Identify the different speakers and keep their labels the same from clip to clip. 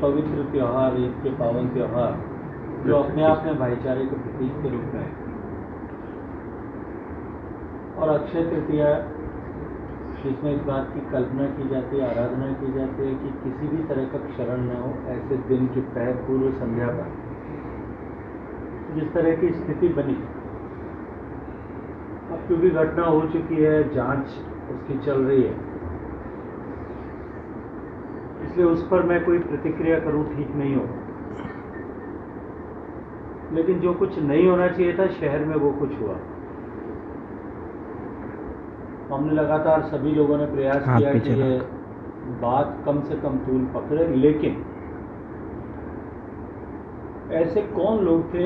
Speaker 1: पवित्र त्यौहार, ईद के पावन त्यौहार जो अपने आप में भाईचारे के प्रतीक के रूप में है, और अक्षय तृतीया जिसमें इस बात की कल्पना की जाती है, आराधना की जाती है कि किसी भी तरह का क्षरण न हो। ऐसे दिन की पूर्व संध्या पर जिस तरह की स्थिति बनी, अब क्योंकि घटना हो चुकी है, जांच उसकी चल रही है, इसलिए उस पर मैं कोई प्रतिक्रिया करूं ठीक नहीं हो। लेकिन जो कुछ नहीं होना चाहिए था शहर में वो कुछ हुआ। हमने लगातार सभी लोगों ने प्रयास किया कि ये बात कम से कम तूल पकड़े, लेकिन ऐसे कौन लोग थे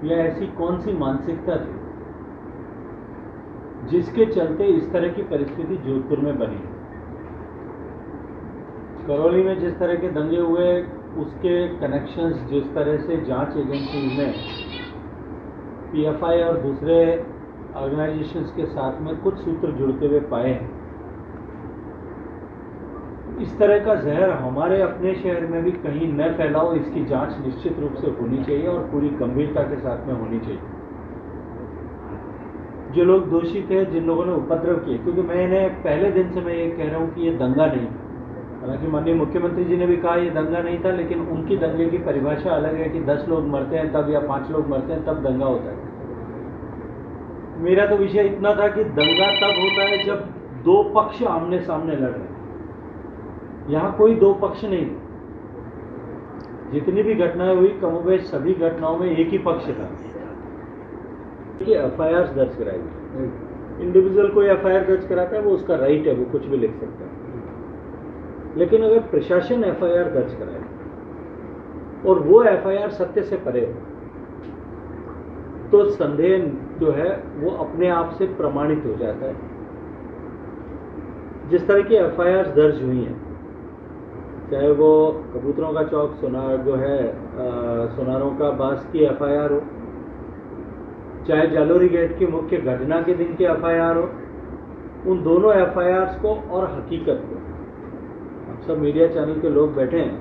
Speaker 1: या ऐसी कौन सी मानसिकता थी जिसके चलते इस तरह की परिस्थिति जोधपुर में बनी। करौली में जिस तरह के दंगे हुए, उसके कनेक्शंस जिस तरह से जांच एजेंसीज ने पीएफआई और दूसरे ऑर्गेनाइजेशंस के साथ में कुछ सूत्र जुड़ते हुए पाए हैं, इस तरह का जहर हमारे अपने शहर में भी कहीं न फैलाओ, इसकी जांच निश्चित रूप से होनी चाहिए और पूरी गंभीरता के साथ में होनी चाहिए। जो लोग दोषी थे, जिन लोगों ने उपद्रव किए, क्योंकि मैंने पहले दिन से मैं ये कह रहा हूं कि ये दंगा नहीं, हालांकि माननीय मुख्यमंत्री जी ने भी कहा ये दंगा नहीं था, लेकिन उनकी दंगे की परिभाषा अलग है कि 10 लोग मरते हैं तब या 5 लोग मरते हैं तब दंगा होता है। मेरा तो विषय इतना था कि दंगा तब होता है जब दो पक्ष आमने सामने लड़ रहे हैं। यहां कोई दो पक्ष नहीं, जितनी भी घटनाएं हुई कमोबेश सभी घटनाओं में एक ही पक्ष था कि एफआईआर दर्ज कराई। इंडिविजुअल कोई एफआईआर दर्ज कराता है वो उसका राइट है, वो कुछ भी लिख सकता है। लेकिन अगर प्रशासन एफआईआर दर्ज कराए और वो एफआईआर सत्य से परे हो तो संदेह जो है वो अपने आप से प्रमाणित हो जाता है। जिस तरह की एफआईआर दर्ज हुई हैं, चाहे वो कबूतरों का चौक जो है सोनारों का बास की एफआईआर हो, चाहे जालोरी गेट की मुख्य घटना के दिन की एफआईआर हो, उन दोनों एफआईआर को और हकीकत को, अब सब मीडिया चैनल के लोग बैठे हैं,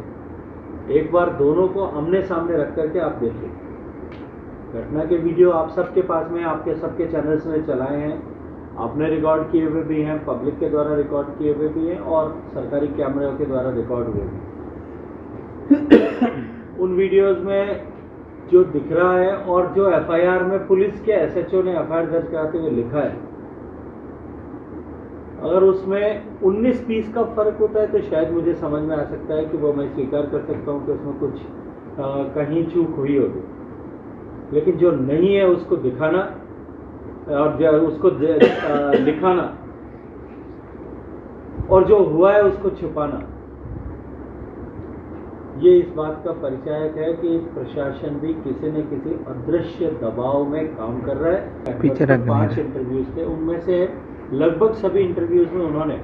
Speaker 1: एक बार दोनों को आमने सामने रख करके आप देखिए। घटना के वीडियो आप सबके पास में, आपके सबके चैनल्स में चलाए हैं, आपने रिकॉर्ड किए हुए भी हैं, पब्लिक के द्वारा रिकॉर्ड किए हुए भी हैं और सरकारी कैमरों के द्वारा रिकॉर्ड हुए भी। उन वीडियोस में जो दिख रहा है और जो एफआईआर में पुलिस के एसएचओ ने एफआईआर दर्ज कराते हुए लिखा है, अगर उसमें 19 पीस का फर्क होता है तो शायद मुझे समझ में आ सकता है कि वो मैं स्वीकार कर सकता हूं कि उसमें कुछ कहीं चूक हुई होगी। लेकिन जो नहीं है उसको दिखाना और उसको दिखाना और जो हुआ है उसको छुपाना, ये इस बात का परिचायक है कि प्रशासन भी किसी न किसी अदृश्य दबाव में काम कर रहा है। पीछे 5 इंटरव्यूज थे, उनमें से लगभग सभी इंटरव्यूज में उन्होंने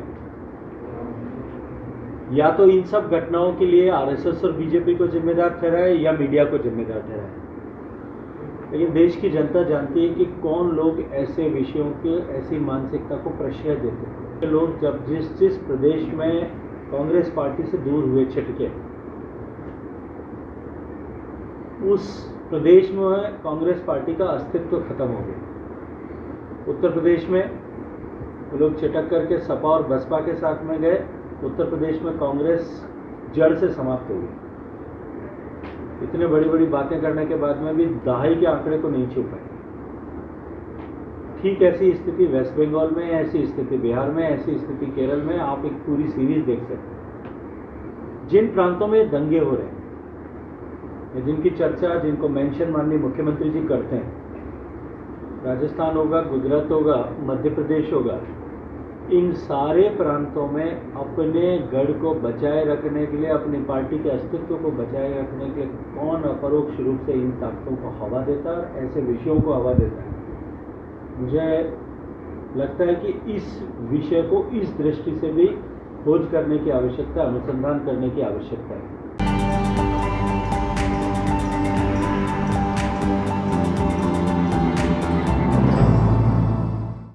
Speaker 1: या तो इन सब घटनाओं के लिए आरएसएस और बीजेपी को जिम्मेदार ठहराया या मीडिया को जिम्मेदार ठहराया। लेकिन देश की जनता जानती है कि कौन लोग ऐसे विषयों के, ऐसी मानसिकता को प्रश्रय देते हैं। लोग जब जिस प्रदेश में कांग्रेस पार्टी से दूर हुए छिटके, उस प्रदेश में कांग्रेस पार्टी का अस्तित्व खत्म हो गया। उत्तर प्रदेश में लोग छिटक करके सपा और बसपा के साथ में गए, उत्तर प्रदेश में कांग्रेस जड़ से समाप्त हो गई। इतने बड़ी बड़ी बातें करने के बाद में भी दहाई के आंकड़े को नहीं छू पाए। ठीक ऐसी स्थिति वेस्ट बंगाल में, ऐसी स्थिति बिहार में, ऐसी स्थिति केरल में, आप एक पूरी सीरीज देख सकते हैं। जिन प्रांतों में दंगे हो रहे हैं, जिनकी चर्चा, जिनको मेंशन माननीय मुख्यमंत्री जी करते हैं, राजस्थान होगा, गुजरात होगा, मध्य प्रदेश होगा, इन सारे प्रांतों में अपने गढ़ को बचाए रखने के लिए, अपनी पार्टी के अस्तित्व को बचाए रखने के लिए कौन अपरोक्ष रूप से इन ताकतों को हवा देता है और ऐसे विषयों को हवा देता है। मुझे लगता है कि इस विषय को इस दृष्टि से भी खोज करने की आवश्यकता, अनुसंधान करने की आवश्यकता है।